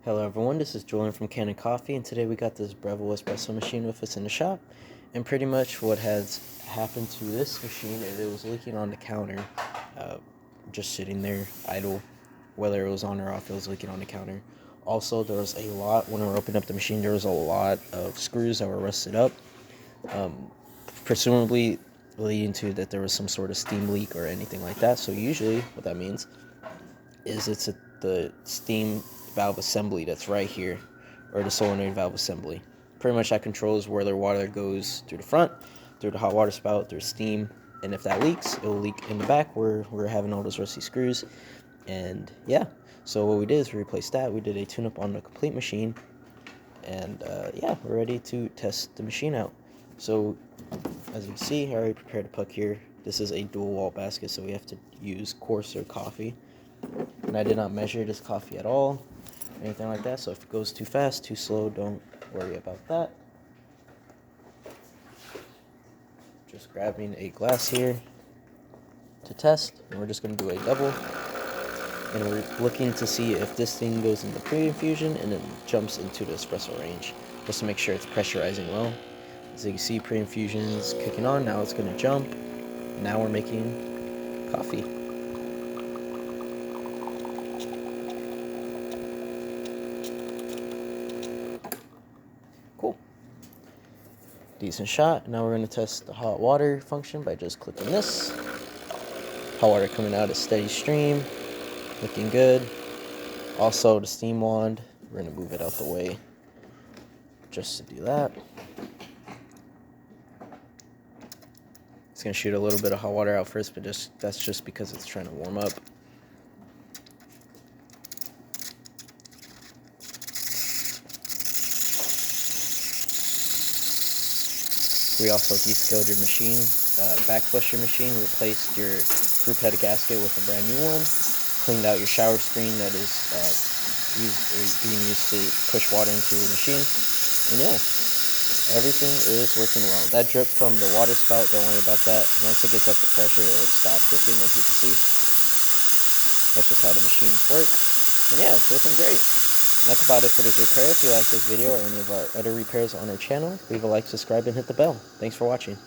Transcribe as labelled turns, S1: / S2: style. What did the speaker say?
S1: Hello everyone, this is Julian from Kanen Coffee, and today we got this Breville Espresso machine with us in the shop. And pretty much what has happened to this machine is it was leaking on the counter, just sitting there idle. Whether it was on or off, it was leaking on the counter. Also, there was a lot, when we were opening up the machine, there was a lot of screws that were rusted up, presumably leading to that there was some sort of steam leak or anything like that. So usually what that means is the steam valve assembly that's right here, or the solenoid valve assembly. Pretty much that controls where the water goes through the front, through the hot water spout, through steam, and if that leaks, it will leak in the back where we're having all those rusty screws. And yeah, so what we did is we replaced that. We did a tune-up on the complete machine, and yeah, we're ready to test the machine out. So as you can see, I already prepared a puck here. This is a dual wall basket, so we have to use coarser coffee. And I did not measure this coffee at all, or anything like that, so if it goes too fast, too slow, don't worry about that. Just grabbing a glass here to test, and we're just going to do a double. And we're looking to see if this thing goes into pre-infusion and then jumps into the espresso range, just to make sure it's pressurizing well. As you can see, pre-infusion is kicking on. Now it's going to jump. Now we're making coffee. Cool. Decent shot. Now we're going to test the hot water function by just clicking this. Hot water coming out a steady stream. Looking good. Also, the steam wand, we're going to move it out the way just to do that. It's going to shoot a little bit of hot water out first, but that's just because it's trying to warm up. We also descaled your machine, backflush your machine, replaced your group head gasket with a brand new one, cleaned out your shower screen that is being used to push water into your machine, and yeah, everything is working well. That drip from the water spout, don't worry about that. Once it gets up to pressure, it will stop dripping, as you can see. That's just how the machines work, and yeah, it's working great. That's about it for this repair. If you like this video or any of our other repairs on our channel, leave a like, subscribe, and hit the bell. Thanks for watching.